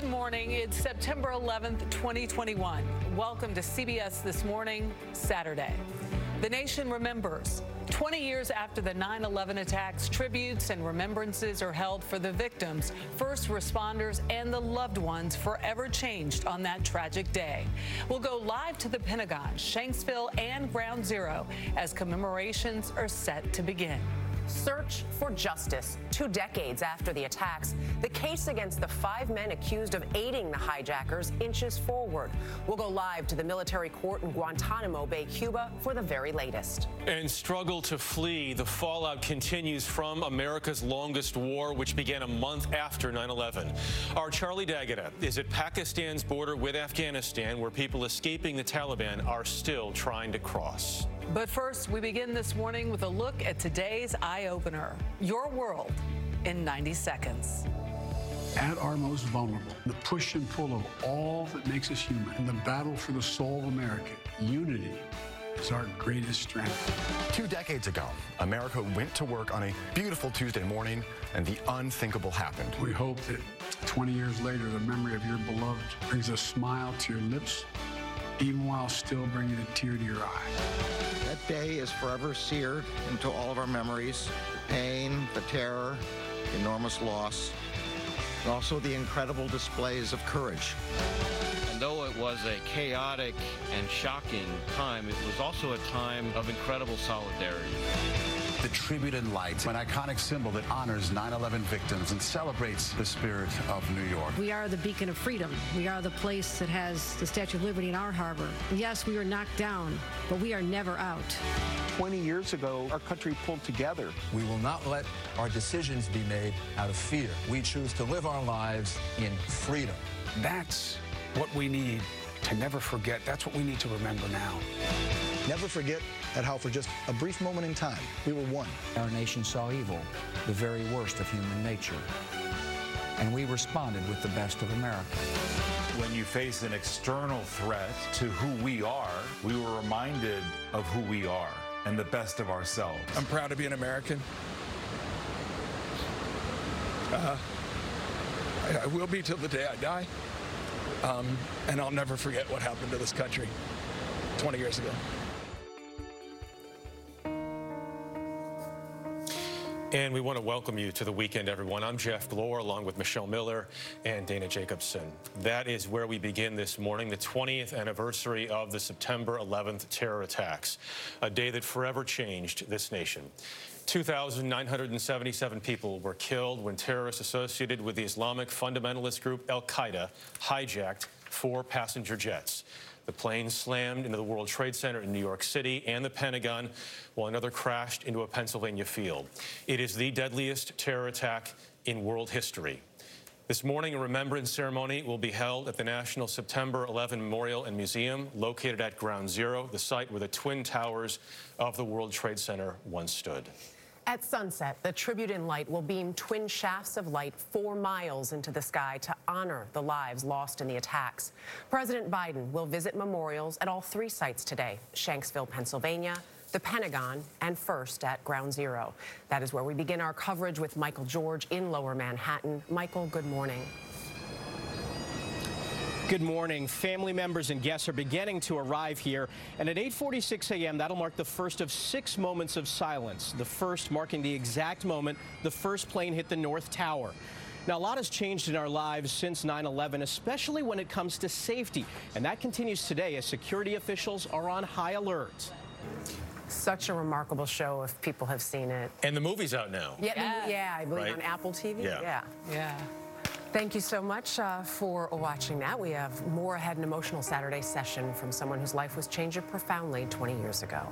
Good morning. It's September 11th, 2021. Welcome to CBS This Morning, Saturday. The nation remembers. 20 years after the 9/11 attacks, tributes and remembrances are held for the victims, first responders, and the loved ones forever changed on that tragic day. We'll go live to the Pentagon, Shanksville, and Ground Zero as commemorations are set to begin. Search for justice. 2 decades after the attacks, the case against the 5 men accused of aiding the hijackers inches forward. We'll go live to the military court in Guantanamo Bay, Cuba, for the very latest. And struggle to flee. The fallout continues from America's longest war, which began a month after 9/11. Our Charlie D'Agata is at Pakistan's border with Afghanistan, where people escaping the Taliban are still trying to cross. But first, we begin this morning with a look at today's eye-opener. Your world in 90 seconds. At our most vulnerable, the push and pull of all that makes us human, and the battle for the soul of America, unity is our greatest strength. 2 decades ago, America went to work on a beautiful Tuesday morning, and the unthinkable happened. We hope that 20 years later, the memory of your beloved brings a smile to your lips, even while still bringing a tear to your eye. That day is forever seared into all of our memories. The pain, the terror, the enormous loss, and also the incredible displays of courage. And though it was a chaotic and shocking time, it was also a time of incredible solidarity. The tribute in light, an iconic symbol that honors 9/11 victims and celebrates the spirit of New York. We are the beacon of freedom. We are the place that has the Statue of Liberty in our harbor. Yes, we were knocked down, but we are never out. 20 years ago, our country pulled together. We will not let our decisions be made out of fear. We choose to live our lives in freedom. That's what we need to never forget. That's what we need to remember now. Never forget at how for just a brief moment in time, we were one. Our nation saw evil, the very worst of human nature, and we responded with the best of America. When you face an external threat to who we are, we were reminded of who we are and the best of ourselves. I'm proud to be an American. I will be till the day I die, and I'll never forget what happened to this country 20 years ago. And we want to welcome you to the weekend, everyone. I'm Jeff Glor, along with Michelle Miller and Dana Jacobson. That is where we begin this morning, the 20th anniversary of the September 11th terror attacks, a day that forever changed this nation. 2,977 people were killed when terrorists associated with the Islamic fundamentalist group Al-Qaeda hijacked 4 passenger jets. The plane slammed into the World Trade Center in New York City and the Pentagon, while another crashed into a Pennsylvania field. It is the deadliest terror attack in world history. This morning, a remembrance ceremony will be held at the National September 11 Memorial and Museum, located at Ground Zero, the site where the twin towers of the World Trade Center once stood. At sunset, the tribute in light will beam twin shafts of light 4 miles into the sky to honor the lives lost in the attacks. President Biden will visit memorials at all 3 sites today: Shanksville, Pennsylvania, the Pentagon, and first at Ground Zero. That is where we begin our coverage with Michael George in Lower Manhattan. Michael, good morning. Good morning. Family members and guests are beginning to arrive here, and at 8:46 a.m. that'll mark the first of 6 moments of silence, the first marking the exact moment the first plane hit the North Tower. Now, a lot has changed in our lives since 9/11, especially when it comes to safety, and that continues today as security officials are on high alert. Such a remarkable show if people have seen it. And the movie's out now. Yeah, I believe right? on Apple TV. Yeah. Thank you so much for watching that. We have more ahead, an emotional Saturday session from someone whose life was changed profoundly 20 years ago.